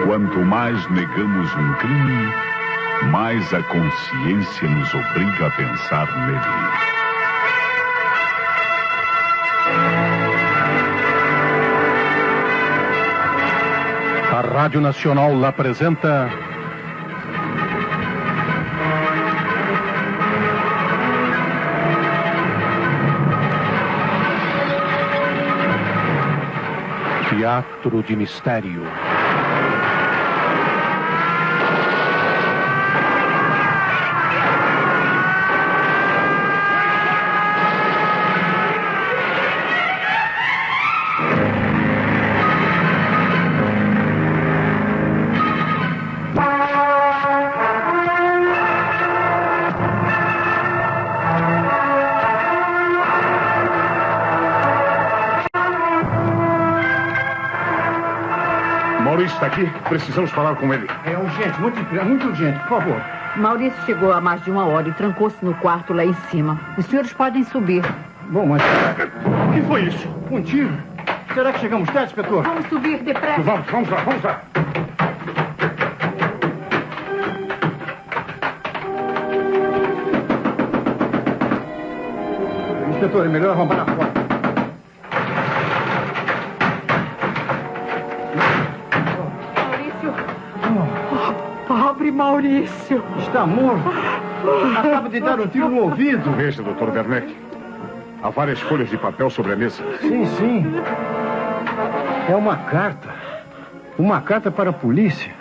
Quanto mais negamos um crime, mais a consciência nos obriga a pensar nele. A Rádio Nacional apresenta... Teatro de Mistério. Maurício está aqui? Precisamos falar com ele. É urgente, muito urgente, por favor. Maurício chegou há mais de 1 hora e trancou-se no quarto lá em cima. Os senhores podem subir. Bom, mas... O que foi isso? Um tiro. Será que chegamos tarde, inspetor? Vamos subir depressa. Vamos lá. Inspetor, é melhor arrombar a porta. Pobre Maurício. Está morto. Acaba de dar um tiro no ouvido. Veja, Dr. Werneck. Há várias folhas de papel sobre a mesa. Sim. É uma carta. Uma carta para a polícia.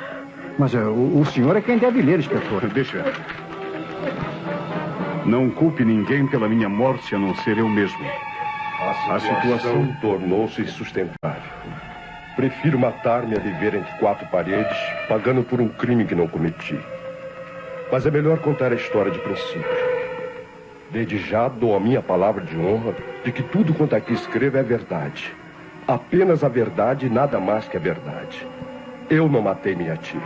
Mas o senhor é quem deve ler, inspetor. Deixa. Não culpe ninguém pela minha morte, a não ser eu mesmo. A situação tornou-se insustentável. Prefiro matar-me a viver entre 4 paredes, pagando por um crime que não cometi. Mas é melhor contar a história de princípio. Desde já dou a minha palavra de honra de que tudo quanto aqui escrevo é verdade. Apenas a verdade e nada mais que a verdade. Eu não matei minha tia.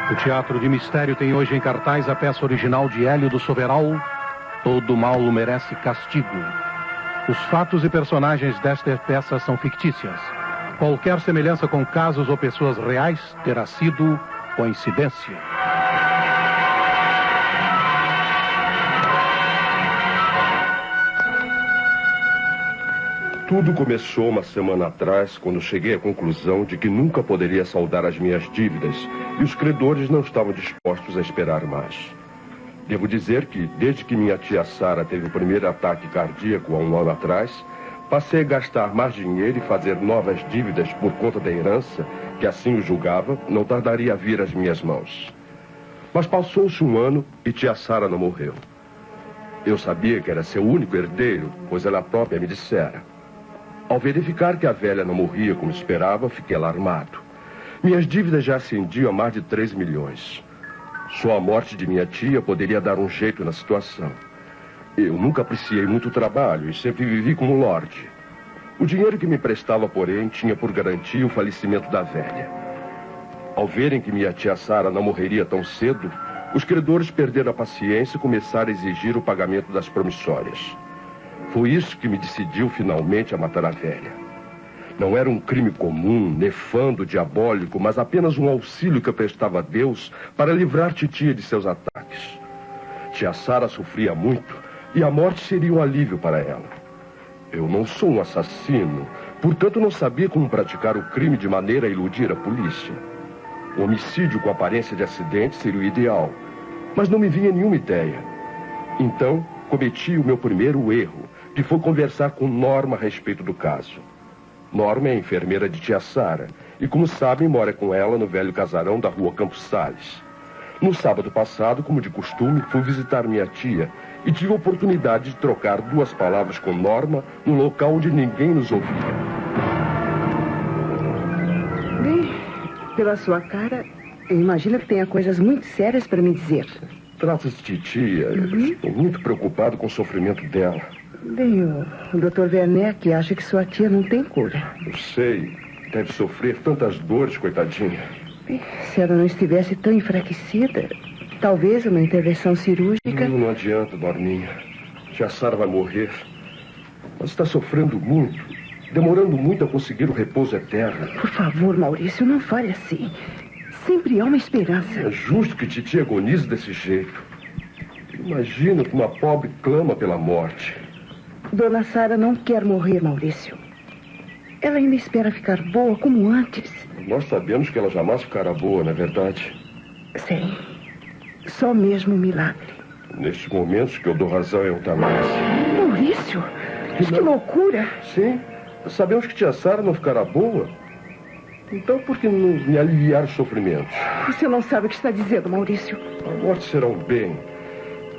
O Teatro de Mistério tem hoje em cartaz a peça original de Hélio do Soveral, Todo Mal Merece Castigo. Os fatos e personagens desta peça são fictícias. Qualquer semelhança com casos ou pessoas reais terá sido coincidência. Tudo começou uma semana atrás, quando cheguei à conclusão de que nunca poderia saldar as minhas dívidas e os credores não estavam dispostos a esperar mais. Devo dizer que, desde que minha tia Sara teve o primeiro ataque cardíaco há 1 ano atrás, passei a gastar mais dinheiro e fazer novas dívidas por conta da herança, que assim o julgava, não tardaria a vir às minhas mãos. Mas passou-se 1 ano e tia Sara não morreu. Eu sabia que era seu único herdeiro, pois ela própria me dissera. Ao verificar que a velha não morria como esperava, fiquei alarmado. Minhas dívidas já ascendiam a mais de 3 milhões. Só a morte de minha tia poderia dar um jeito na situação. Eu nunca apreciei muito trabalho e sempre vivi como lorde. O dinheiro que me emprestava, porém, tinha por garantia o falecimento da velha. Ao verem que minha tia Sara não morreria tão cedo, os credores perderam a paciência e começaram a exigir o pagamento das promissórias. Foi isso que me decidiu finalmente a matar a velha. Não era um crime comum, nefando, diabólico, mas apenas um auxílio que eu prestava a Deus para livrar titia de seus ataques. Tia Sara sofria muito e a morte seria um alívio para ela. Eu não sou um assassino, portanto não sabia como praticar o crime de maneira a iludir a polícia. O homicídio com aparência de acidente seria o ideal, mas não me vinha nenhuma ideia. Então, cometi o meu primeiro erro, que foi conversar com Norma a respeito do caso. Norma é enfermeira de tia Sara e, como sabem, mora com ela no velho casarão da rua Campos Sales. No sábado passado, como de costume, fui visitar minha tia e tive a oportunidade de trocar 2 palavras com Norma num local onde ninguém nos ouvia. Bem, pela sua cara, eu imagino que tenha coisas muito sérias para me dizer. Trata-se de tia. Estou muito preocupado com o sofrimento dela. Bem, o Dr. Werneck acha que sua tia não tem cura. Eu sei. Deve sofrer tantas dores, coitadinha. Se ela não estivesse tão enfraquecida, talvez uma intervenção cirúrgica... Não adianta, Norminha. Tia Sara vai morrer. Mas está sofrendo muito, demorando muito a conseguir o repouso eterno. Por favor, Maurício, não fale assim. Sempre há uma esperança. É justo que Titi agonize desse jeito. Imagina que uma pobre clama pela morte. Dona Sara não quer morrer, Maurício. Ela ainda espera ficar boa como antes. Nós sabemos que ela jamais ficará boa, não é verdade? Sim. Só mesmo um milagre. Nestes momentos que eu dou razão à eutanásia. Maurício, mas que loucura. Sim, sabemos que tia Sara não ficará boa. Então por que não me aliviar os sofrimentos? Você não sabe o que está dizendo, Maurício. A morte será um bem.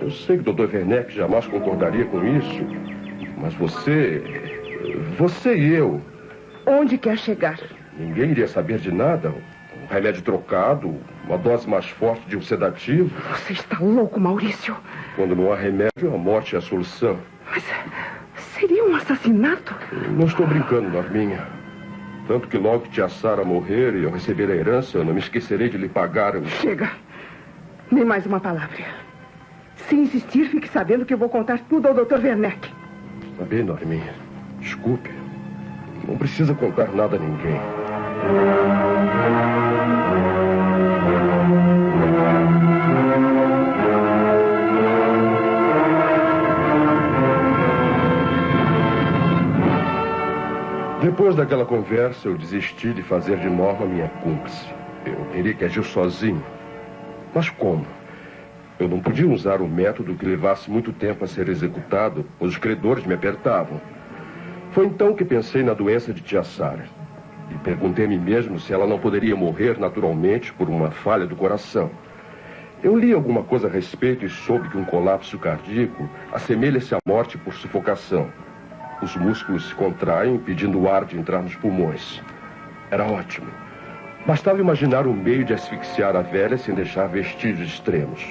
Eu sei que o Dr. Werneck jamais concordaria com isso. Mas você e eu... Onde quer chegar? Ninguém iria saber de nada. Um remédio trocado, uma dose mais forte de um sedativo. Você está louco, Maurício. Quando não há remédio, a morte é a solução. Mas seria um assassinato? Não estou brincando, Norminha. Tanto que logo que tia Sara morrer e eu receber a herança, eu não me esquecerei de lhe pagar. Chega. Nem mais uma palavra. Se insistir, fique sabendo que eu vou contar tudo ao Dr. Werneck. Está bem, Norminha. Desculpe. Não precisa contar nada a ninguém. Depois daquela conversa, eu desisti de fazer de Norma minha cúmplice. Eu teria que agir sozinho. Mas como? Eu não podia usar um método que levasse muito tempo a ser executado, pois os credores me apertavam. Foi então que pensei na doença de tia Sara. E perguntei a mim mesmo se ela não poderia morrer naturalmente por uma falha do coração. Eu li alguma coisa a respeito e soube que um colapso cardíaco assemelha-se à morte por sufocação. Os músculos se contraem, impedindo o ar de entrar nos pulmões. Era ótimo. Bastava imaginar um meio de asfixiar a velha sem deixar vestígios extremos.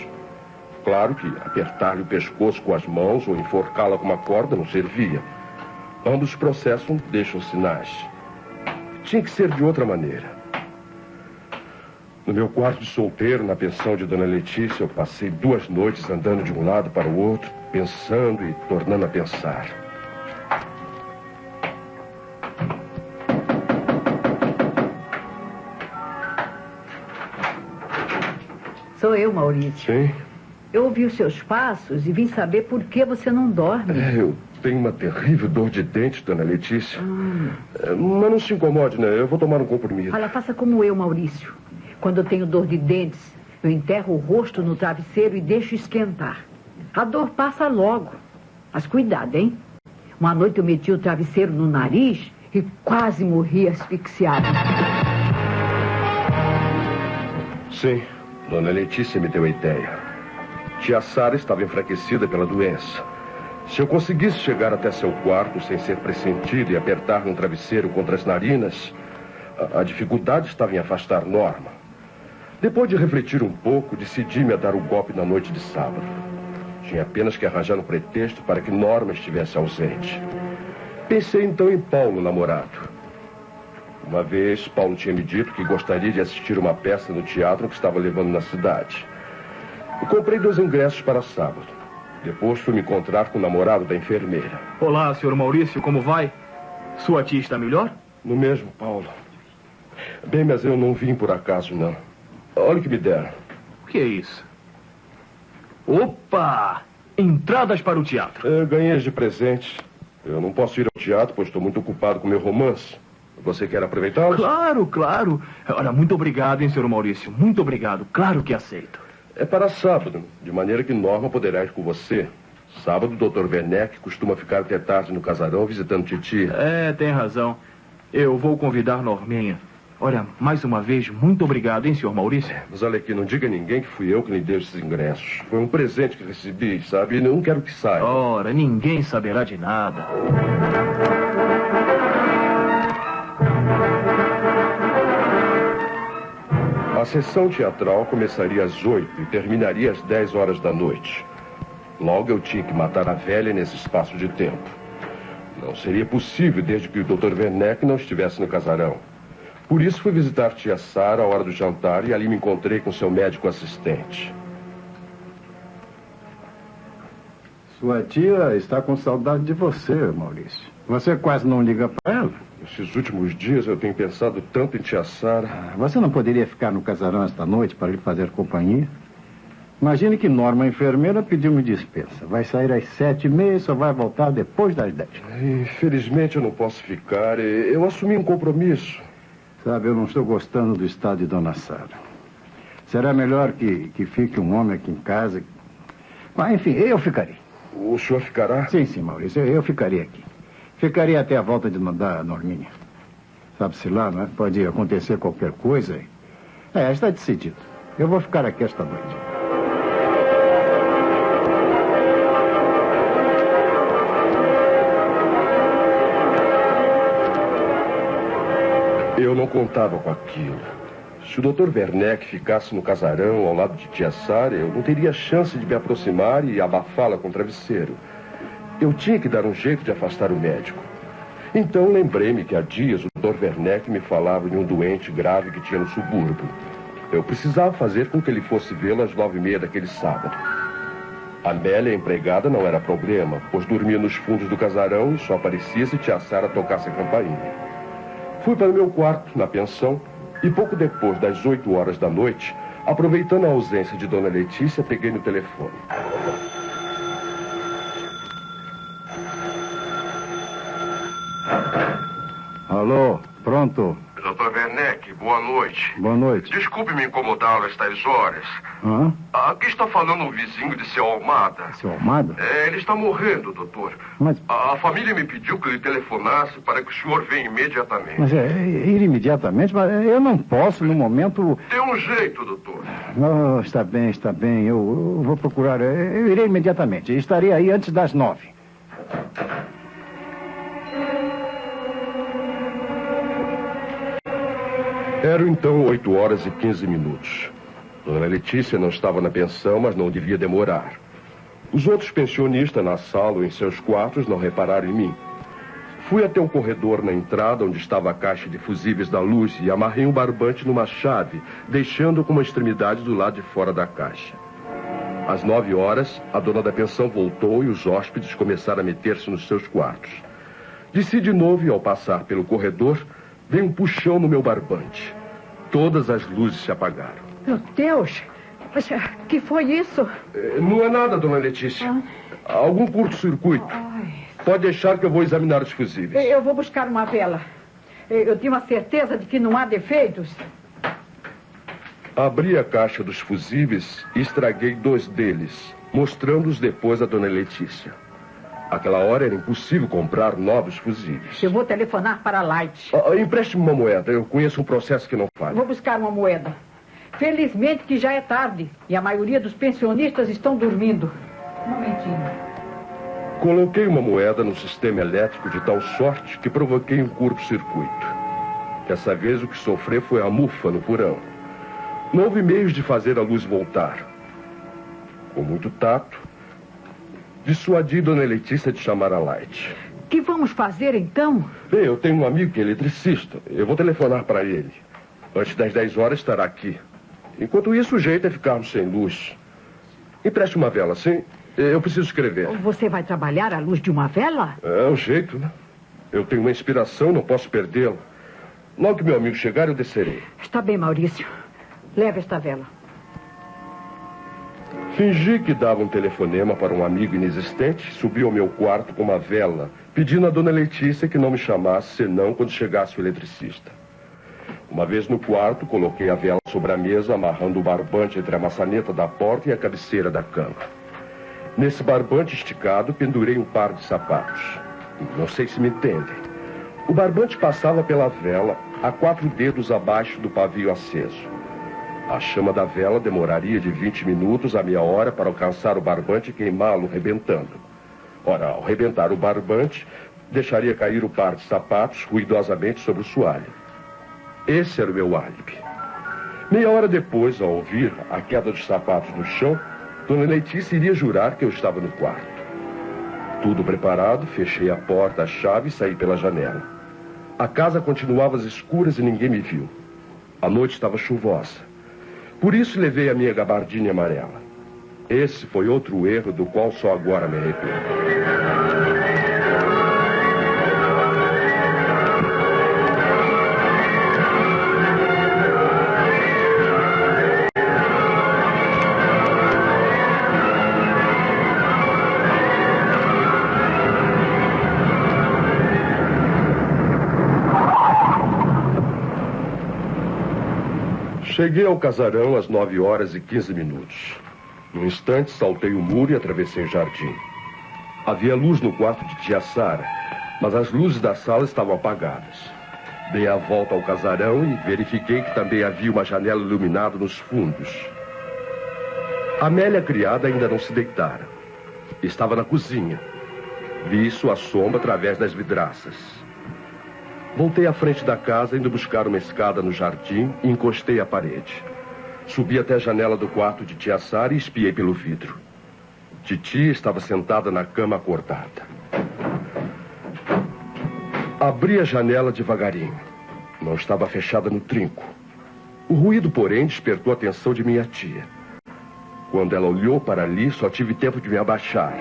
Claro que apertar-lhe o pescoço com as mãos ou enforcá-la com uma corda não servia. Ambos os processos deixam sinais. Tinha que ser de outra maneira. No meu quarto de solteiro, na pensão de Dona Letícia, eu passei 2 noites andando de um lado para o outro, pensando e tornando a pensar. Sou eu, Maurício. Sim? Eu ouvi os seus passos e vim saber por que você não dorme. Eu tenho uma terrível dor de dente, Dona Letícia. Mas não se incomode, né? Eu vou tomar um comprimido. Olha, faça como eu, Maurício. Quando eu tenho dor de dentes, eu enterro o rosto no travesseiro e deixo esquentar. A dor passa logo. Mas cuidado, hein? Uma noite eu meti o travesseiro no nariz e quase morri asfixiada. Sim, Dona Letícia me deu a ideia. Tia Sara estava enfraquecida pela doença. Se eu conseguisse chegar até seu quarto sem ser pressentido e apertar no travesseiro contra as narinas, a dificuldade estava em afastar Norma. Depois de refletir um pouco, decidi-me a dar o golpe na noite de sábado. Tinha apenas que arranjar um pretexto para que Norma estivesse ausente. Pensei então em Paulo, namorado. Uma vez, Paulo tinha me dito que gostaria de assistir uma peça no teatro que estava levando na cidade. Eu comprei 2 ingressos para sábado. Depois fui me encontrar com o namorado da enfermeira. Olá, senhor Maurício, como vai? Sua tia está melhor? No mesmo, Paulo. Bem, mas eu não vim por acaso, não. Olha o que me deram. O que é isso? Opa! Entradas para o teatro. Eu ganhei de presente. Eu não posso ir ao teatro, pois estou muito ocupado com meu romance. Você quer aproveitá-los? Claro, claro. Olha, muito obrigado, hein, senhor Maurício. Muito obrigado. Claro que aceito. É para sábado, de maneira que Norma poderá ir com você. Sábado, o Dr. Werneck costuma ficar até tarde no casarão visitando Titi. É, tem razão. Eu vou convidar Norminha. Olha, mais uma vez, muito obrigado, hein, senhor Maurício? Mas olha aqui, não diga a ninguém que fui eu que lhe dei esses ingressos. Foi um presente que recebi, sabe? E não quero que saiba. Ora, ninguém saberá de nada. A sessão teatral começaria às 8 e terminaria às 10 horas da noite. Logo eu tinha que matar a velha nesse espaço de tempo. Não seria possível desde que o Dr. Werneck não estivesse no casarão. Por isso fui visitar tia Sara à hora do jantar e ali me encontrei com seu médico assistente. Sua tia está com saudade de você, Maurício. Você quase não liga para ela. Esses últimos dias eu tenho pensado tanto em tia Sara. Você não poderia ficar no casarão esta noite para lhe fazer companhia? Imagine que Norma, a enfermeira, pediu-me dispensa. Vai sair às 7h30 e só vai voltar depois das 10. Infelizmente eu não posso ficar. Eu assumi um compromisso. Sabe, eu não estou gostando do estado de Dona Sara. Será melhor que fique um homem aqui em casa. Mas, enfim, eu ficarei. O senhor ficará? Sim, Maurício, eu ficaria aqui. Ficaria até a volta da Norminha. Sabe-se lá, não é? Pode acontecer qualquer coisa. Está decidido. Eu vou ficar aqui esta noite. Eu não contava com aquilo. Se o Dr. Werneck ficasse no casarão ao lado de tia Sara, eu não teria chance de me aproximar e abafá-la com o travesseiro. Eu tinha que dar um jeito de afastar o médico. Então lembrei-me que há dias o Dr. Werneck me falava de um doente grave que tinha no subúrbio. Eu precisava fazer com que ele fosse vê-lo às 9h30 daquele sábado. A Amélia, a empregada, não era problema, pois dormia nos fundos do casarão e só aparecia se tia Sara tocasse a campainha. Fui para o meu quarto, na pensão, e pouco depois das 8h da noite, aproveitando a ausência de Dona Letícia, peguei no telefone. Alô, pronto? Dr. Werneck, boa noite. Boa noite. Desculpe me incomodá-lo a estas horas. Hã? Aqui está falando um vizinho de seu Almada. Seu Almada? Ele está morrendo, doutor. Mas... A família me pediu que lhe telefonasse para que o senhor venha imediatamente. Mas ir imediatamente? Mas eu não posso, no momento... Dê um jeito, doutor. Oh, está bem. Eu vou procurar. Eu irei imediatamente. Estarei aí antes das 9h. Eram então 8h15. Dona Letícia não estava na pensão, mas não devia demorar. Os outros pensionistas na sala ou em seus quartos não repararam em mim. Fui até um corredor na entrada onde estava a caixa de fusíveis da luz e amarrei um barbante numa chave, deixando-o com uma extremidade do lado de fora da caixa. Às 9h, a dona da pensão voltou e os hóspedes começaram a meter-se nos seus quartos. Desci de novo e, ao passar pelo corredor, veio um puxão no meu barbante. Todas as luzes se apagaram. Meu Deus! Mas que foi isso? Não é nada, dona Letícia. Algum curto-circuito. Pode deixar que eu vou examinar os fusíveis. Eu vou buscar uma vela. Eu tenho a certeza de que não há defeitos. Abri a caixa dos fusíveis e estraguei 2 deles, mostrando-os depois à dona Letícia. Aquela hora era impossível comprar novos fusíveis. Eu vou telefonar para a Light. Empreste-me uma moeda. Eu conheço um processo que não falha. Vou buscar uma moeda. Felizmente que já é tarde e a maioria dos pensionistas estão dormindo. Um momentinho. Coloquei uma moeda no sistema elétrico de tal sorte que provoquei um curto-circuito. Dessa vez o que sofri foi a mufa no porão. Não houve meios de fazer a luz voltar. Com muito tato, dissuadi Dona Letícia de chamar a Light. O que vamos fazer, então? Bem, eu tenho um amigo que é eletricista. Eu vou telefonar para ele. Antes das 10h estará aqui. Enquanto isso, o jeito é ficarmos sem luz. Empreste uma vela, sim? Eu preciso escrever. Você vai trabalhar à luz de uma vela? É o jeito, né? Eu tenho uma inspiração, não posso perdê-la. Logo que meu amigo chegar, eu descerei. Está bem, Maurício. Leve esta vela. Fingi que dava um telefonema para um amigo inexistente, subi ao meu quarto com uma vela, pedindo à dona Letícia que não me chamasse senão quando chegasse o eletricista. Uma vez no quarto, coloquei a vela sobre a mesa, amarrando o barbante entre a maçaneta da porta e a cabeceira da cama. Nesse barbante esticado, pendurei um par de sapatos. Não sei se me entendem. O barbante passava pela vela, a 4 dedos abaixo do pavio aceso. A chama da vela demoraria de 20 minutos a meia hora para alcançar o barbante e queimá-lo, rebentando. Ora, ao rebentar o barbante, deixaria cair o par de sapatos ruidosamente sobre o soalho. Esse era o meu álibi. Meia hora depois, ao ouvir a queda dos sapatos no chão, Dona Letícia iria jurar que eu estava no quarto. Tudo preparado, fechei a porta, a chave e saí pela janela. A casa continuava às escuras e ninguém me viu. A noite estava chuvosa. Por isso levei a minha gabardina amarela. Esse foi outro erro do qual só agora me arrependo. Cheguei ao casarão às 9h15. Num instante, saltei o muro e atravessei o jardim. Havia luz no quarto de tia Sara, mas as luzes da sala estavam apagadas. Dei a volta ao casarão e verifiquei que também havia uma janela iluminada nos fundos. Amélia, a criada, ainda não se deitara. Estava na cozinha. Vi sua sombra através das vidraças. Voltei à frente da casa, indo buscar uma escada no jardim e encostei à parede. Subi até a janela do quarto de tia Sara e espiei pelo vidro. Titia estava sentada na cama acordada. Abri a janela devagarinho. Não estava fechada no trinco. O ruído, porém, despertou a atenção de minha tia. Quando ela olhou para ali, só tive tempo de me abaixar.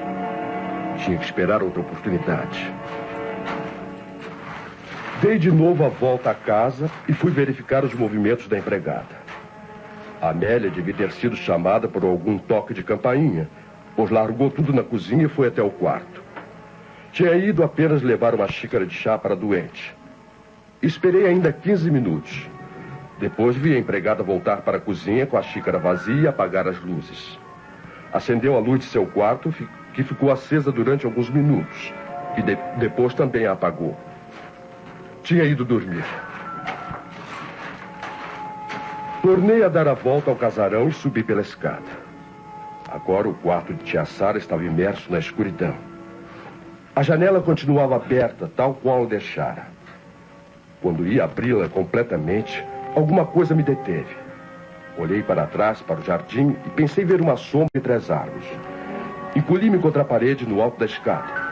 Tinha que esperar outra oportunidade. Dei de novo a volta à casa e fui verificar os movimentos da empregada. A Amélia devia ter sido chamada por algum toque de campainha, pois largou tudo na cozinha e foi até o quarto. Tinha ido apenas levar uma xícara de chá para a doente. Esperei ainda 15 minutos. Depois vi a empregada voltar para a cozinha com a xícara vazia e apagar as luzes. Acendeu a luz de seu quarto, que ficou acesa durante alguns minutos, e depois também a apagou. Tinha ido dormir. Tornei a dar a volta ao casarão e subi pela escada. Agora o quarto de tia Sara estava imerso na escuridão. A janela continuava aberta, tal qual o deixara. Quando ia abri-la completamente, alguma coisa me deteve. Olhei para trás, para o jardim, e pensei ver uma sombra entre as árvores. Encolhi-me contra a parede no alto da escada.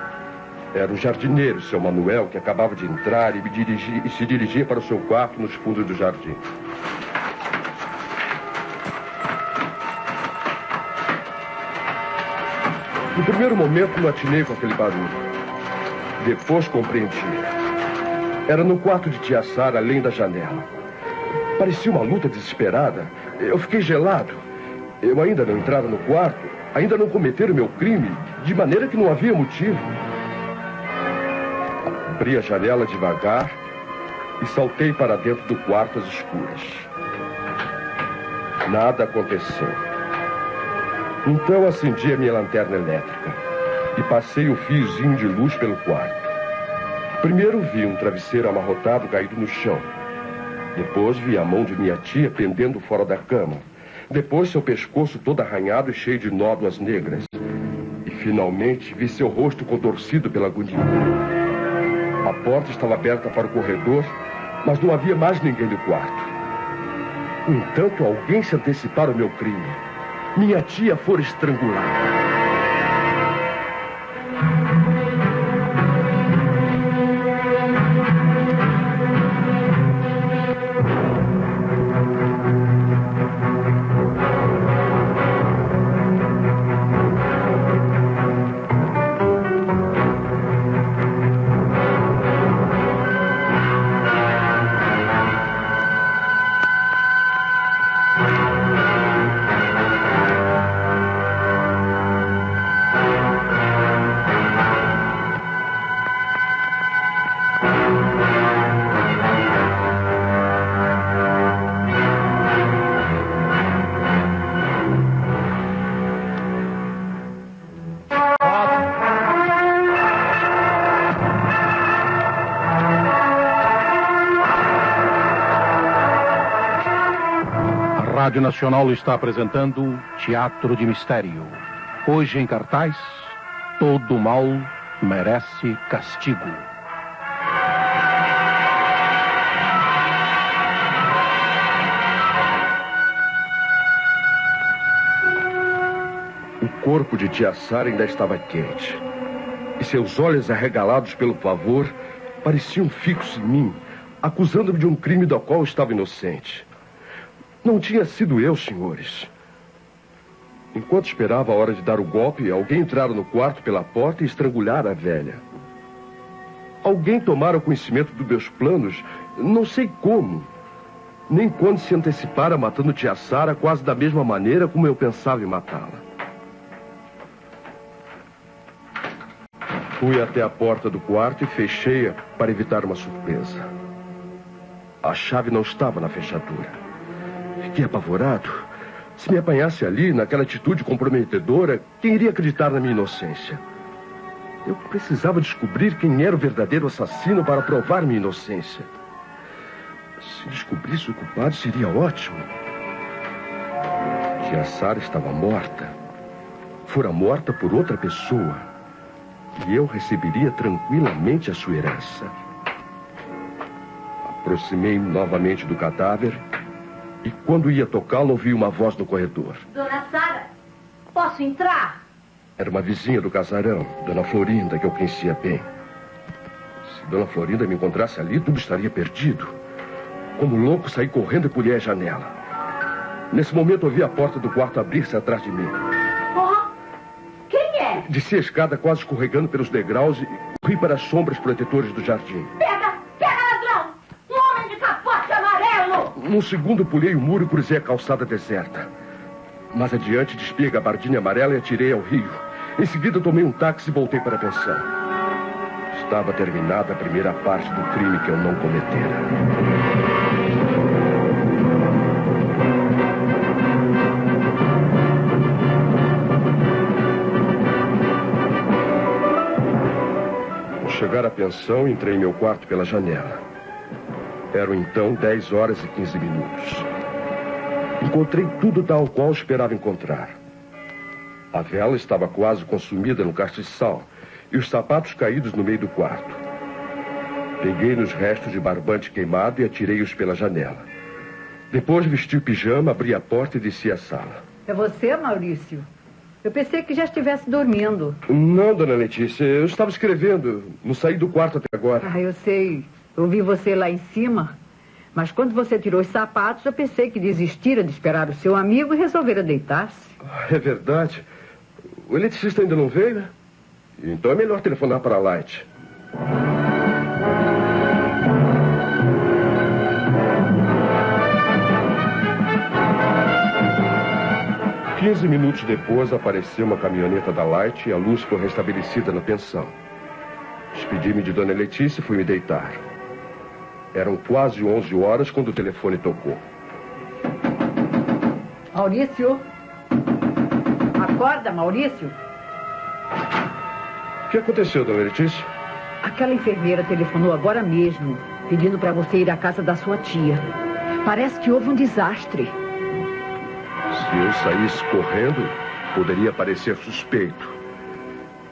Era o jardineiro, seu Manuel, que acabava de entrar e se dirigia para o seu quarto nos fundos do jardim. No primeiro momento, não atinei com aquele barulho. Depois compreendi. Era no quarto de tia Sara, além da janela. Parecia uma luta desesperada. Eu fiquei gelado. Eu ainda não entrara no quarto, ainda não cometera o meu crime, de maneira que não havia motivo. Abri a janela devagar e saltei para dentro do quarto às escuras. Nada aconteceu. Então acendi a minha lanterna elétrica e passei o fiozinho de luz pelo quarto. Primeiro vi um travesseiro amarrotado caído no chão. Depois vi a mão de minha tia pendendo fora da cama. Depois seu pescoço todo arranhado e cheio de nódoas negras. E finalmente vi seu rosto contorcido pela agonia. A porta estava aberta para o corredor, mas não havia mais ninguém no quarto. No entanto, alguém se antecipara ao meu crime. Minha tia fora estrangulada. A Rádio Nacional está apresentando Teatro de Mistério. Hoje em cartaz, Todo Mal Merece Castigo. O corpo de tia Sara ainda estava quente. E seus olhos arregalados pelo pavor pareciam fixos em mim, acusando-me de um crime do qual eu estava inocente. Não tinha sido eu, senhores. Enquanto esperava a hora de dar o golpe, alguém entrara no quarto pela porta e estrangulara a velha. Alguém tomara conhecimento dos meus planos, não sei como. Nem quando se antecipara matando tia Sara quase da mesma maneira como eu pensava em matá-la. Fui até a porta do quarto e fechei-a para evitar uma surpresa. A chave não estava na fechadura. Fiquei apavorado. Se me apanhasse ali, naquela atitude comprometedora, quem iria acreditar na minha inocência? Eu precisava descobrir quem era o verdadeiro assassino para provar minha inocência. Se descobrisse o culpado, seria ótimo. Tia Sara estava morta. Fora morta por outra pessoa. E eu receberia tranquilamente a sua herança. Aproximei-me novamente do cadáver e quando ia tocá-lo, ouvi uma voz no corredor. Dona Sara, posso entrar? Era uma vizinha do casarão, Dona Florinda, que eu conhecia bem. Se Dona Florinda me encontrasse ali, tudo estaria perdido. Como louco, saí correndo e pulei a janela. Nesse momento, ouvi a porta do quarto abrir-se atrás de mim. Quem é? Desci a escada quase escorregando pelos degraus e corri para as sombras protetores do jardim. Pega ladrão! Um homem de capote amarelo! Num segundo, pulei o muro e cruzei a calçada deserta. Mais adiante, despiei a gabardina amarela e atirei ao rio. Em seguida, tomei um táxi e voltei para a pensão. Estava terminada a primeira parte do crime que eu não cometera. Ao chegar à pensão, entrei em meu quarto pela janela. Eram então 10 horas e 15 minutos. Encontrei tudo tal qual esperava encontrar. A vela estava quase consumida no castiçal e os sapatos caídos no meio do quarto. Peguei nos restos de barbante queimado e atirei-os pela janela. Depois vesti o pijama, abri a porta e desci à sala. É você, Maurício? Eu pensei que já estivesse dormindo. Não, dona Letícia, eu estava escrevendo. Não saí do quarto até agora. Ah, eu sei. Eu vi você lá em cima. Mas quando você tirou os sapatos, eu pensei que desistira de esperar o seu amigo e resolvera deitar-se. É verdade. O eletricista ainda não veio, né? Então é melhor telefonar para a Light. Quinze minutos depois apareceu uma caminhoneta da Light e a luz foi restabelecida na pensão. Despedi-me de Dona Letícia e fui me deitar. Eram quase 11 horas quando o telefone tocou. Maurício? Acorda, Maurício. O que aconteceu, Dona Letícia? Aquela enfermeira telefonou agora mesmo, pedindo para você ir à casa da sua tia. Parece que houve um desastre. Se eu saísse correndo, poderia parecer suspeito.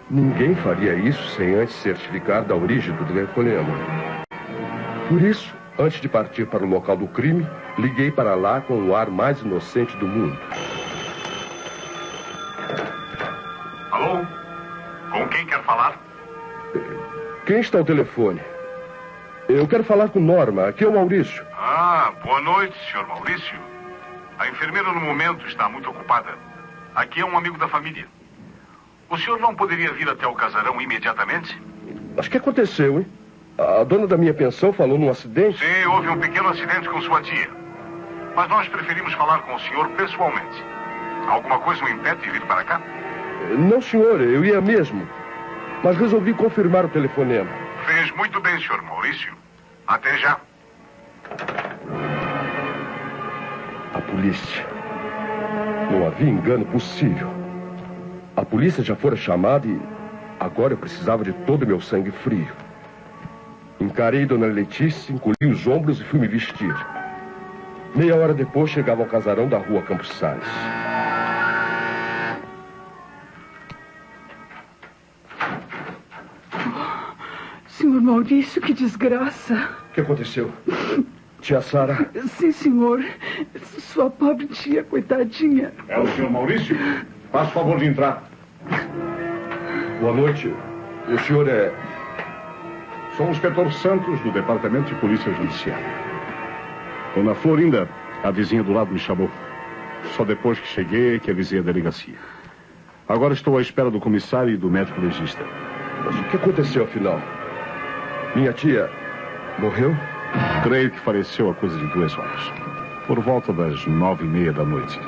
Ninguém faria isso sem antes certificar da origem do telefonema. Por isso, antes de partir para o local do crime, liguei para lá com o ar mais inocente do mundo. Alô? Com quem quer falar? Quem está ao telefone? Eu quero falar com Norma. Aqui é o Maurício. Ah, boa noite, senhor Maurício. A enfermeira no momento está muito ocupada. Aqui é um amigo da família. O senhor não poderia vir até o casarão imediatamente? Mas o que aconteceu, hein? A dona da minha pensão falou num acidente? Sim, houve um pequeno acidente com sua tia. Mas nós preferimos falar com o senhor pessoalmente. Alguma coisa o impede de vir para cá? Não, senhor, eu ia mesmo. Mas resolvi confirmar o telefonema. Fez muito bem, senhor Maurício. Até já. A polícia. Não havia engano possível. A polícia já fora chamada e agora eu precisava de todo o meu sangue frio. Encarei Dona Letícia, encolhi os ombros e fui me vestir. Meia hora depois chegava ao casarão da rua Campos Sales. Senhor Maurício, que desgraça. O que aconteceu? Tia Sara? Sim, senhor. Sua pobre tia, coitadinha. É o senhor Maurício? Faça o favor de entrar. Boa noite. O senhor é... Sou o inspetor Santos, do Departamento de Polícia Judiciária. Dona Florinda, a vizinha do lado, me chamou. Só depois que cheguei que avisei a delegacia. Agora estou à espera do comissário e do médico legista. Mas o que aconteceu, afinal? Minha tia morreu? Creio que faleceu há coisa de 2 horas. Por volta das 9h30 da noite.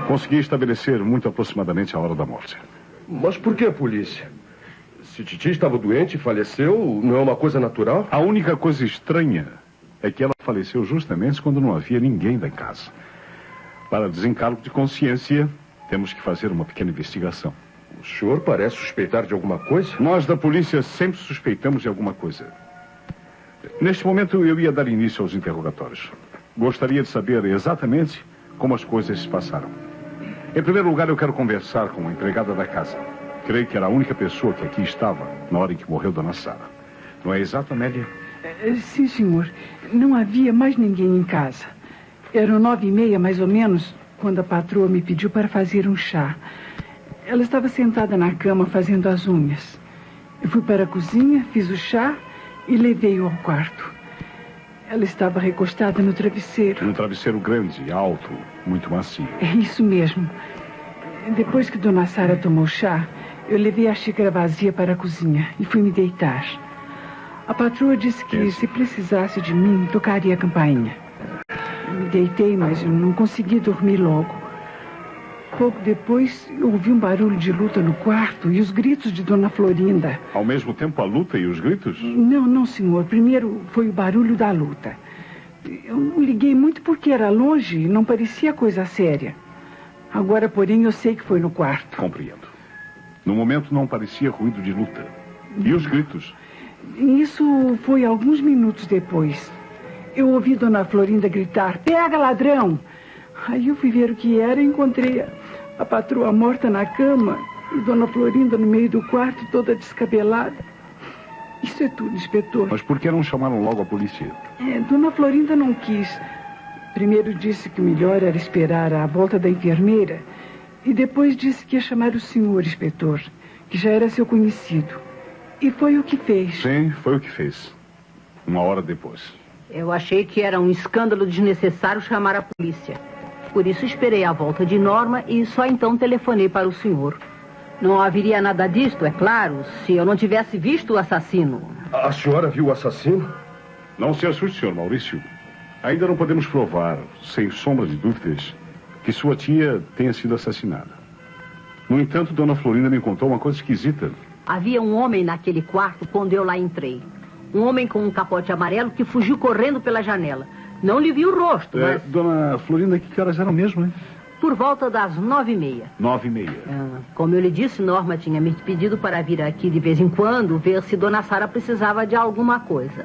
Consegui estabelecer muito aproximadamente a hora da morte. Mas por que a polícia? Se Titi estava doente e faleceu, não é uma coisa natural? A única coisa estranha é que ela faleceu justamente quando não havia ninguém da casa. Para desencargo de consciência, temos que fazer uma pequena investigação. O senhor parece suspeitar de alguma coisa? Nós da polícia sempre suspeitamos de alguma coisa. Neste momento eu ia dar início aos interrogatórios. Gostaria de saber exatamente como as coisas se passaram. Em primeiro lugar, eu quero conversar com a empregada da casa. Creio que era a única pessoa que aqui estava na hora em que morreu Dona Sara. Não é exato, Amélia? Sim, senhor. Não havia mais ninguém em casa. Eram 9h30, mais ou menos, quando a patroa me pediu para fazer um chá. Ela estava sentada na cama fazendo as unhas. Eu fui para a cozinha, fiz o chá e levei-o ao quarto. Ela estava recostada no travesseiro. Um travesseiro grande, alto, muito macio. É isso mesmo. Depois que Dona Sara tomou chá, eu levei a xícara vazia para a cozinha e fui me deitar. A patroa disse que se precisasse de mim, tocaria a campainha. Me deitei, mas eu não consegui dormir logo. Pouco depois, eu ouvi um barulho de luta no quarto e os gritos de Dona Florinda. Ao mesmo tempo, a luta e os gritos? Não, senhor. Primeiro foi o barulho da luta. Eu não liguei muito porque era longe e não parecia coisa séria. Agora, porém, eu sei que foi no quarto. Compreendo. No momento, não parecia ruído de luta. E os gritos? Isso foi alguns minutos depois. Eu ouvi Dona Florinda gritar: "Pega, ladrão!" Aí eu fui ver o que era e encontrei a patroa morta na cama e Dona Florinda no meio do quarto, toda descabelada. Isso é tudo, inspetor. Mas por que não chamaram logo a polícia? Dona Florinda não quis. Primeiro disse que o melhor era esperar a volta da enfermeira e depois disse que ia chamar o senhor, inspetor, que já era seu conhecido. E foi o que fez. Sim, foi o que fez. 1 hora depois. Eu achei que era um escândalo desnecessário chamar a polícia. Por isso esperei a volta de Norma e só então telefonei para o senhor. Não haveria nada disto, é claro, se eu não tivesse visto o assassino. A senhora viu o assassino? Não se assuste, senhor Maurício. Ainda não podemos provar, sem sombra de dúvidas, que sua tia tenha sido assassinada. No entanto, Dona Florinda me contou uma coisa esquisita. Havia um homem naquele quarto quando eu lá entrei. Um homem com um capote amarelo que fugiu correndo pela janela. Não lhe vi o rosto, mas... Dona Florinda, que horas eram mesmo, hein? Por volta das 9h30. 9h30. Como eu lhe disse, Norma tinha me pedido para vir aqui de vez em quando ver se Dona Sara precisava de alguma coisa.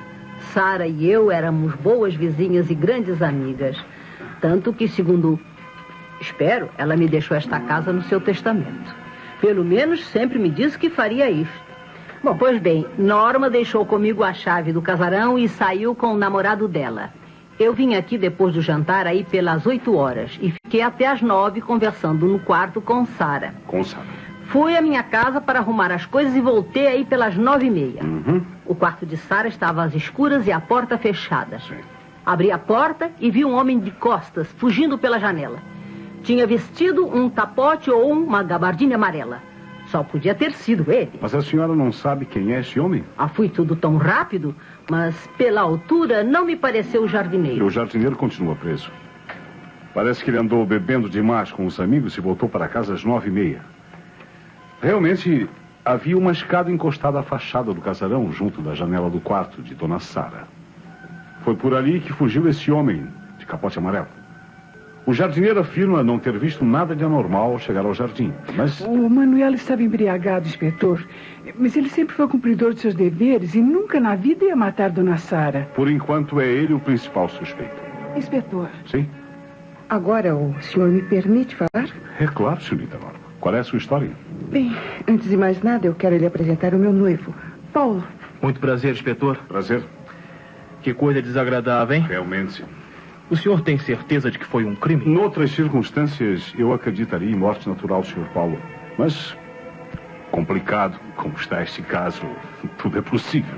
Sara e eu éramos boas vizinhas e grandes amigas. Tanto que, segundo espero, ela me deixou esta casa no seu testamento. Pelo menos sempre me disse que faria isso. Bom, pois bem, Norma deixou comigo a chave do casarão e saiu com o namorado dela. Eu vim aqui depois do jantar aí pelas 8 horas e fiquei até às 9 conversando no quarto com Sara. Com Sara. Fui à minha casa para arrumar as coisas e voltei aí pelas 9h30. O quarto de Sara estava às escuras e a porta fechada. Sim. Abri a porta e vi um homem de costas fugindo pela janela. Tinha vestido um capote ou uma gabardina amarela. Só podia ter sido ele. Mas a senhora não sabe quem é esse homem? Fui tudo tão rápido, mas pela altura não me pareceu o jardineiro. E o jardineiro continua preso. Parece que ele andou bebendo demais com os amigos e voltou para casa às 9h30. Realmente, havia uma escada encostada à fachada do casarão, junto da janela do quarto de Dona Sara. Foi por ali que fugiu esse homem de capote amarelo. O jardineiro afirma não ter visto nada de anormal ao chegar ao jardim, mas... O Manuel estava embriagado, inspetor. Mas ele sempre foi cumpridor de seus deveres e nunca na vida ia matar Dona Sara. Por enquanto, é ele o principal suspeito. Inspetor. Sim? Agora o senhor me permite falar? É claro, senhorita Norma. Qual é a sua história? Bem, antes de mais nada, eu quero lhe apresentar o meu noivo, Paulo. Muito prazer, inspetor. Prazer. Que coisa desagradável, hein? Realmente. O senhor tem certeza de que foi um crime? Noutras circunstâncias, eu acreditaria em morte natural, Sr. Paulo. Mas, complicado como está este caso, tudo é possível.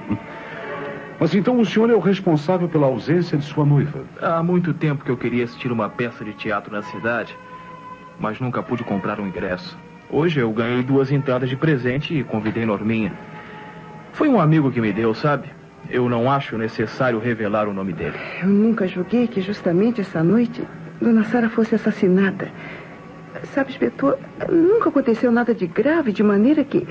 Mas então o senhor é o responsável pela ausência de sua noiva? Há muito tempo que eu queria assistir uma peça de teatro na cidade, mas nunca pude comprar um ingresso. Hoje eu ganhei 2 entradas de presente e convidei Norminha. Foi um amigo que me deu, sabe? Eu não acho necessário revelar o nome dele. Eu nunca julguei que justamente essa noite Dona Sara fosse assassinada. Sabe, inspetor, nunca aconteceu nada de grave, de maneira que...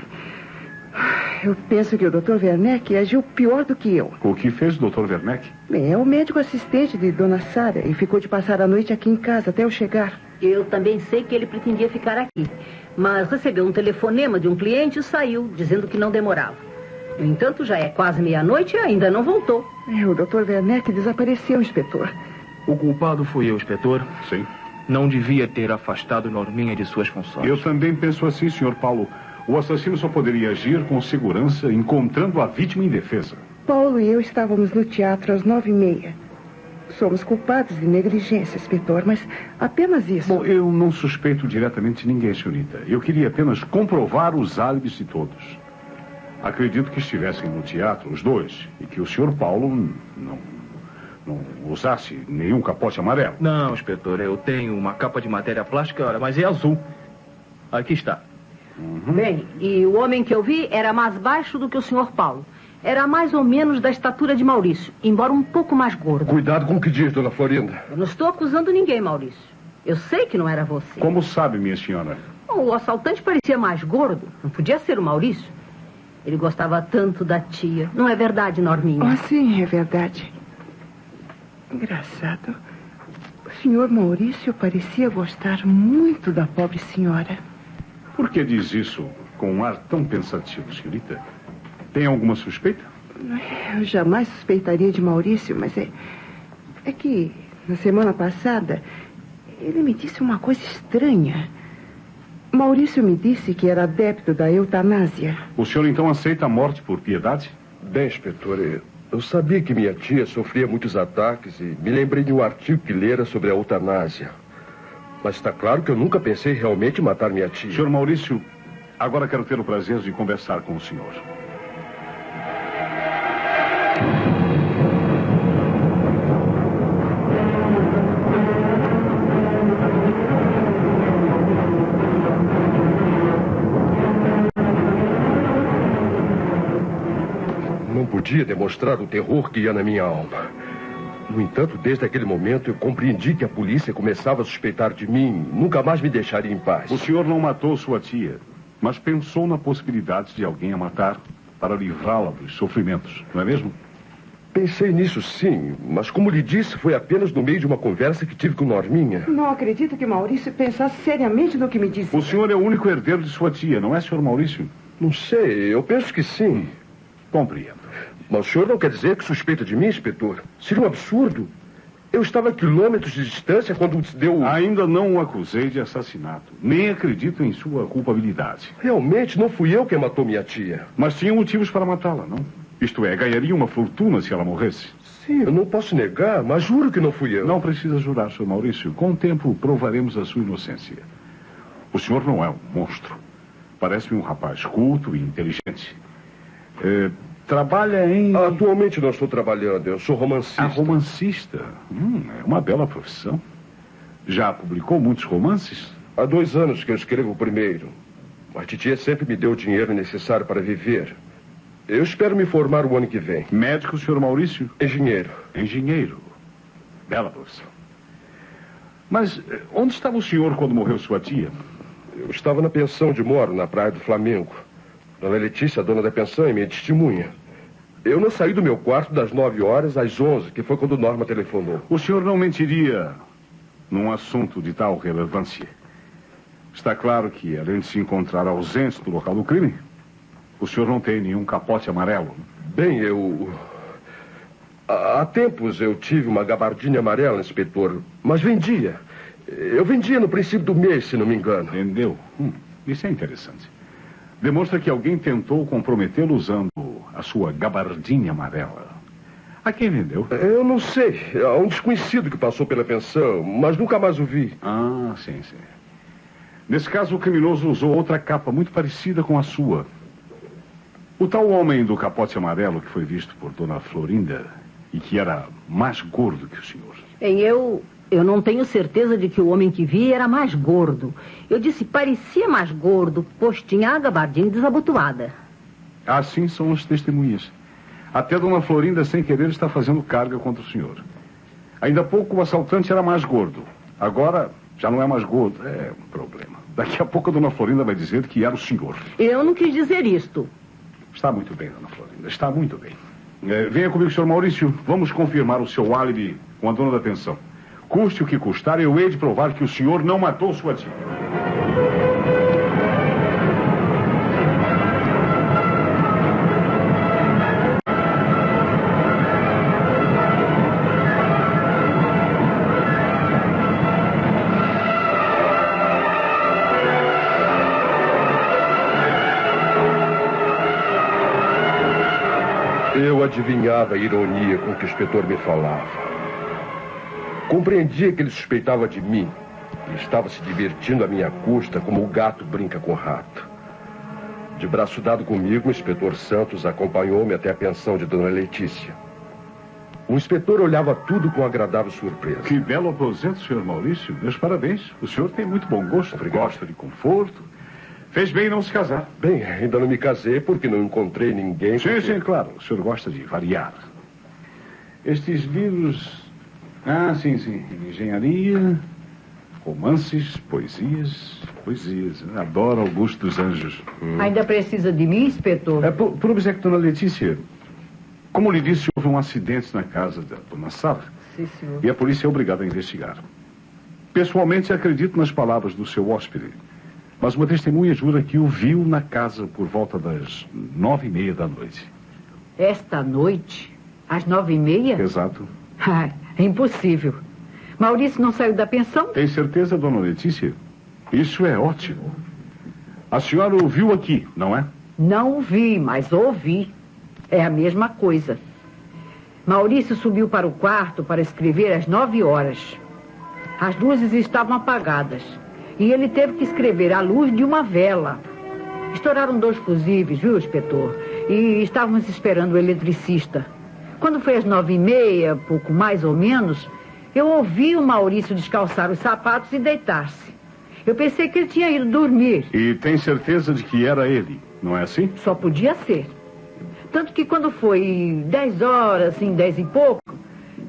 Eu penso que o Dr. Werneck agiu pior do que eu. O que fez o Dr. Werneck? Bem, é o médico assistente de Dona Sara e ficou de passar a noite aqui em casa até eu chegar. Eu também sei que ele pretendia ficar aqui, mas recebeu um telefonema de um cliente e saiu, dizendo que não demorava. No entanto, já é quase meia-noite e ainda não voltou. O Dr. Werneck desapareceu, inspetor. O culpado fui eu, inspetor. Sim. Não devia ter afastado Norminha de suas funções. Eu também penso assim, Sr. Paulo. O assassino só poderia agir com segurança, encontrando a vítima indefesa. Paulo e eu estávamos no teatro às 9h30. Somos culpados de negligência, inspetor, mas apenas isso. Bom, eu não suspeito diretamente ninguém, senhorita. Eu queria apenas comprovar os álibis de todos. Acredito que estivessem no teatro os dois e que o Sr. Paulo não usasse nenhum capote amarelo. Não, inspetor, eu tenho uma capa de matéria plástica, mas é azul. Aqui está. Bem, e o homem que eu vi era mais baixo do que o Sr. Paulo. Era mais ou menos da estatura de Maurício, embora um pouco mais gordo. Cuidado com o que diz, dona Florinda. Eu não estou acusando ninguém, Maurício. Eu sei que não era você. Como sabe, minha senhora? O assaltante parecia mais gordo. Não podia ser o Maurício. Ele gostava tanto da tia. Não é verdade, Norminha? Sim, é verdade. Engraçado. O senhor Maurício parecia gostar muito da pobre senhora. Por que diz isso com um ar tão pensativo, senhorita? Tem alguma suspeita? Eu jamais suspeitaria de Maurício, mas é que na semana passada ele me disse uma coisa estranha. Maurício me disse que era adepto da eutanásia. O senhor então aceita a morte por piedade? Bem, inspetor, eu sabia que minha tia sofria muitos ataques e me lembrei de um artigo que lera sobre a eutanásia. Mas está claro que eu nunca pensei realmente em matar minha tia. Senhor Maurício, agora quero ter o prazer de conversar com o senhor. Não podia demonstrar o terror que ia na minha alma. No entanto, desde aquele momento, eu compreendi que a polícia começava a suspeitar de mim. Nunca mais me deixaria em paz. O senhor não matou sua tia, mas pensou na possibilidade de alguém a matar para livrá-la dos sofrimentos, não é mesmo? Pensei nisso, sim. Mas, como lhe disse, foi apenas no meio de uma conversa que tive com Norminha. Não acredito que Maurício pensasse seriamente no que me disse. O senhor é o único herdeiro de sua tia, não é, senhor Maurício? Não sei, eu penso que sim. Compreendo. Mas o senhor não quer dizer que suspeita de mim, inspetor? Seria um absurdo. Eu estava a quilômetros de distância quando se deu... Ainda não o acusei de assassinato. Nem acredito em sua culpabilidade. Realmente, não fui eu quem matou minha tia. Mas tinha motivos para matá-la, não? Isto é, ganharia uma fortuna se ela morresse. Sim, eu não posso negar, mas juro que não fui eu. Não precisa jurar, senhor Maurício. Com o tempo, provaremos a sua inocência. O senhor não é um monstro. Parece-me um rapaz culto e inteligente. Trabalha em... Atualmente não estou trabalhando, eu sou romancista. Romancista? É uma bela profissão. Já publicou muitos romances? Há 2 anos que eu escrevo o primeiro. A titia sempre me deu o dinheiro necessário para viver. Eu espero me formar o ano que vem. Médico, senhor Maurício? Engenheiro. Engenheiro. Bela profissão. Mas onde estava o senhor quando morreu sua tia? Eu estava na pensão onde moro, na Praia do Flamengo. Dona Letícia, dona da pensão, é minha testemunha. Eu não saí do meu quarto das 9 horas às 11, que foi quando Norma telefonou. O senhor não mentiria num assunto de tal relevância. Está claro que, além de se encontrar ausente do local do crime, o senhor não tem nenhum capote amarelo. Bem, há tempos eu tive uma gabardina amarela, inspetor, mas vendia. Eu vendia no princípio do mês, se não me engano. Vendeu? Isso é interessante. Demonstra que alguém tentou comprometê-lo usando a sua gabardinha amarela. A quem vendeu? Eu não sei. Há um desconhecido que passou pela pensão, mas nunca mais o vi. Sim. Nesse caso, o criminoso usou outra capa muito parecida com a sua. O tal homem do capote amarelo que foi visto por Dona Florinda e que era mais gordo que o senhor. Bem, eu não tenho certeza de que o homem que vi era mais gordo. Eu disse parecia mais gordo, pois tinha a gabardina desabotoada. Assim são as testemunhas. Até Dona Florinda, sem querer, está fazendo carga contra o senhor. Ainda há pouco o assaltante era mais gordo. Agora já não é mais gordo. É um problema. Daqui a pouco a Dona Florinda vai dizer que era o senhor. Eu não quis dizer isto. Está muito bem, Dona Florinda. Está muito bem. Venha comigo, senhor Maurício. Vamos confirmar o seu álibi com a dona da pensão. Custe o que custar, eu hei de provar que o senhor não matou sua tia. Eu adivinhava a ironia com que o inspetor me falava. Compreendia que ele suspeitava de mim e estava se divertindo à minha custa como o gato brinca com o rato. De braço dado comigo, o inspetor Santos acompanhou-me até a pensão de Dona Letícia. O inspetor olhava tudo com agradável surpresa. Que belo aposento, senhor Maurício. Meus parabéns. O senhor tem muito bom gosto. Obrigado. Gosta de conforto. Fez bem em não se casar. Bem, ainda não me casei porque não encontrei ninguém. Sim, sim, claro. O senhor gosta de variar. Estes livros... Ah, sim, sim. Engenharia, romances, poesias. Adoro Augusto dos Anjos. Ainda precisa de mim, inspetor? Por obséquio, dona Letícia, como lhe disse, houve um acidente na casa da dona Sara. Sim, senhor. E a polícia é obrigada a investigar. Pessoalmente, acredito nas palavras do seu hóspede. Mas uma testemunha jura que o viu na casa por volta das 9h30 da noite. Esta noite? Às 9h30? Exato. Ah, é impossível. Maurício não saiu da pensão? Tem certeza, dona Letícia? Isso é ótimo. A senhora o viu aqui, não é? Não vi, mas ouvi. É a mesma coisa. Maurício subiu para o quarto para escrever às 9h. As luzes estavam apagadas. E ele teve que escrever à luz de uma vela. Estouraram 2 fusíveis, viu, inspetor? E estávamos esperando o eletricista. Quando foi às 9h30, pouco mais ou menos, eu ouvi o Maurício descalçar os sapatos e deitar-se. Eu pensei que ele tinha ido dormir. E tem certeza de que era ele, não é assim? Só podia ser. Tanto que quando foi 10h, assim, 10 e pouco,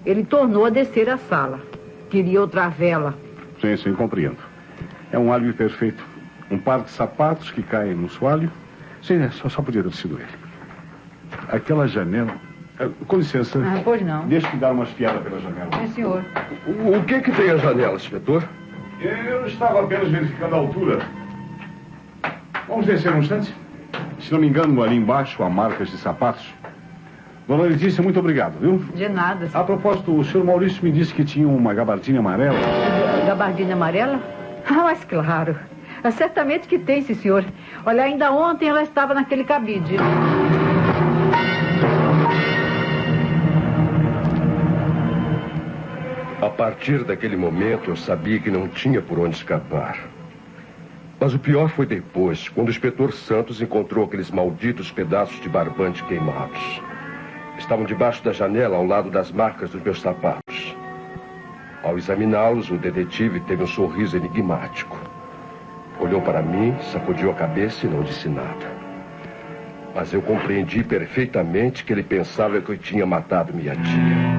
ele tornou a descer a sala. Queria outra vela. Sim, sim, compreendo. É um álibi perfeito. Um par de sapatos que caem no soalho. Sim, só podia ter sido ele. Aquela janela... Com licença. Ah, pois não. Deixa-me dar uma espiada pela janela. Sim, senhor. O que tem a janela, inspetor? Eu estava apenas verificando a altura. Vamos descer um instante? Se não me engano, ali embaixo há marcas de sapatos. Dona Letícia, muito obrigado, viu? De nada. A propósito, o senhor Maurício me disse que tinha uma gabardina amarela. Gabardina amarela? Ah, mas claro. Certamente que tem, sim, senhor. Olha, ainda ontem ela estava naquele cabide. A partir daquele momento, eu sabia que não tinha por onde escapar. Mas o pior foi depois, quando o inspetor Santos encontrou aqueles malditos pedaços de barbante queimados. Estavam debaixo da janela, ao lado das marcas dos meus sapatos. Ao examiná-los, o detetive teve um sorriso enigmático. Olhou para mim, sacudiu a cabeça e não disse nada. Mas eu compreendi perfeitamente que ele pensava que eu tinha matado minha tia.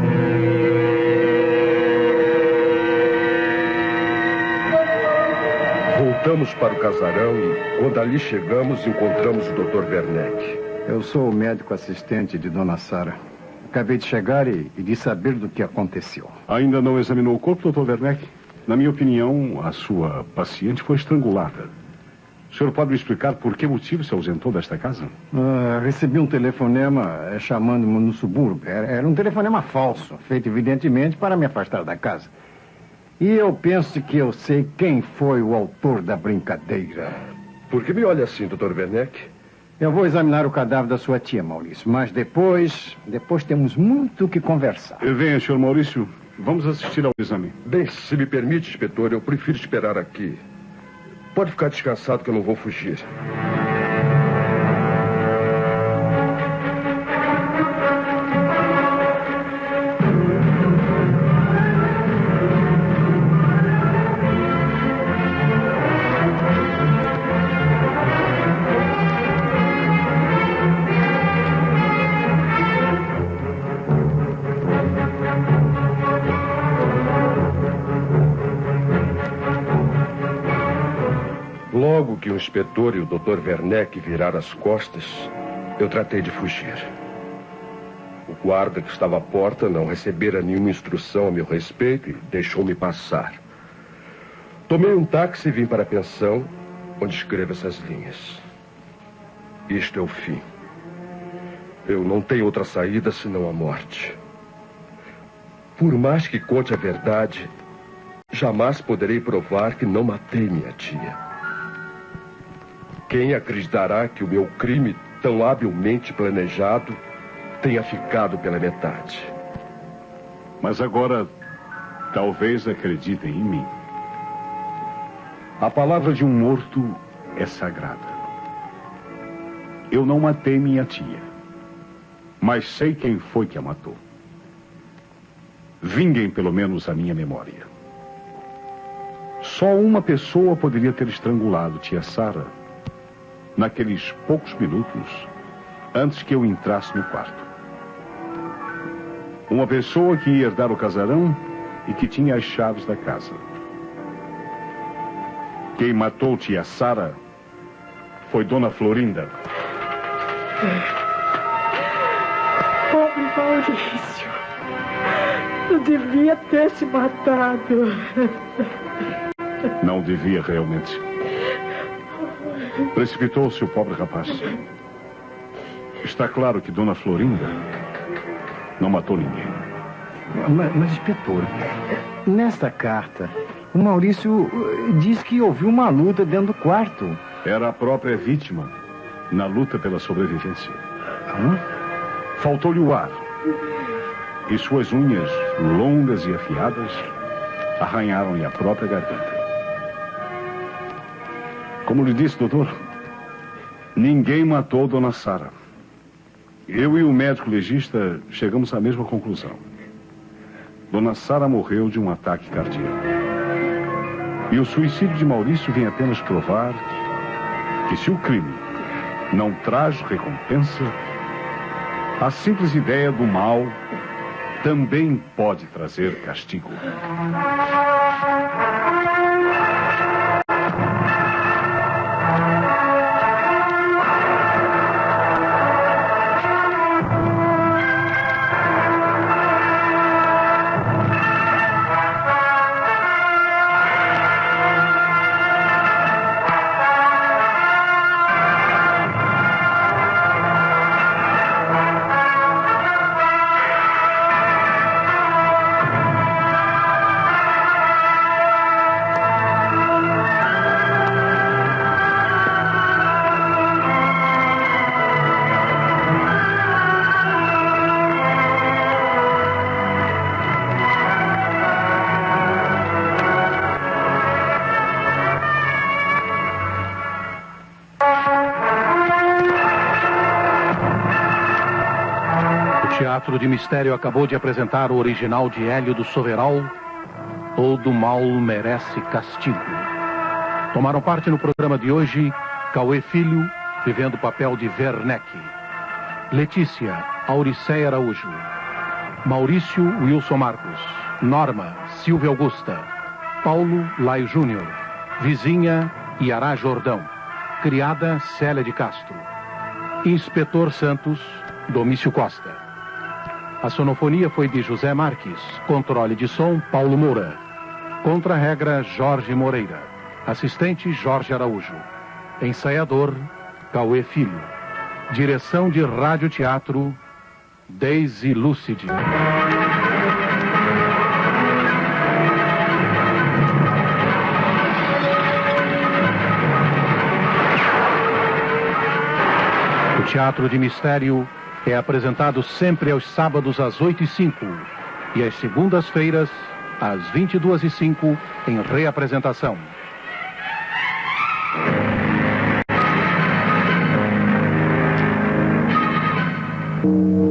Voltamos para o casarão e, quando ali chegamos, encontramos o Dr. Werneck. Eu sou o médico assistente de Dona Sara. Acabei de chegar e de saber do que aconteceu. Ainda não examinou o corpo, Dr. Werneck? Na minha opinião, a sua paciente foi estrangulada. O senhor pode me explicar por que motivo se ausentou desta casa? Recebi um telefonema chamando-me no subúrbio. Era um telefonema falso, feito evidentemente para me afastar da casa. E eu penso que eu sei quem foi o autor da brincadeira. Por que me olha assim, Dr. Werneck? Eu vou examinar o cadáver da sua tia, Maurício. Mas depois temos muito o que conversar. Venha, senhor Maurício. Vamos assistir ao exame. Bem, se me permite, inspetor, eu prefiro esperar aqui. Pode ficar descansado que eu não vou fugir. Logo que o inspetor e o Dr. Werneck viraram as costas, eu tratei de fugir. O guarda que estava à porta não recebera nenhuma instrução a meu respeito e deixou-me passar. Tomei um táxi e vim para a pensão, onde escrevo essas linhas. Isto é o fim. Eu não tenho outra saída senão a morte. Por mais que conte a verdade, jamais poderei provar que não matei minha tia. Quem acreditará que o meu crime, tão habilmente planejado, tenha ficado pela metade? Mas agora, talvez acreditem em mim. A palavra de um morto é sagrada. Eu não matei minha tia, mas sei quem foi que a matou. Vinguem pelo menos a minha memória. Só uma pessoa poderia ter estrangulado tia Sara naqueles poucos minutos antes que eu entrasse no quarto. Uma pessoa que ia herdar o casarão e que tinha as chaves da casa. Quem matou tia Sara foi Dona Florinda. Pobre Maurício. Eu devia ter se matado. Não devia realmente. Precipitou-se o pobre rapaz. Está claro que Dona Florinda não matou ninguém. Mas, inspetor, nesta carta, o Maurício diz que ouviu uma luta dentro do quarto. Era a própria vítima na luta pela sobrevivência. Faltou-lhe o ar. E suas unhas, longas e afiadas, arranharam-lhe a própria garganta. Como lhe disse, doutor, ninguém matou Dona Sara. Eu e o médico legista chegamos à mesma conclusão. Dona Sara morreu de um ataque cardíaco. E o suicídio de Maurício vem apenas provar que se o crime não traz recompensa, a simples ideia do mal também pode trazer castigo. O Teatro de Mistério acabou de apresentar o original de Hélio do Soveral, Todo Mal Merece Castigo. Tomaram parte no programa de hoje Cauê Filho, vivendo o papel de Werneck, Letícia, Auriceia Araújo, Maurício, Wilson Marcos, Norma, Silvia Augusta, Paulo, Laio Júnior, Vizinha, Iará Jordão, Criada, Célia de Castro, Inspetor Santos, Domício Costa. A sonofonia foi de José Marques, controle de som, Paulo Moura, contra-regra, Jorge Moreira, assistente, Jorge Araújo, ensaiador, Cauê Filho, direção de rádio-teatro, Daisy Lúcide. O Teatro de Mistério é apresentado sempre aos sábados às 8h05 e às segundas-feiras às 22h05 em reapresentação. Thank you.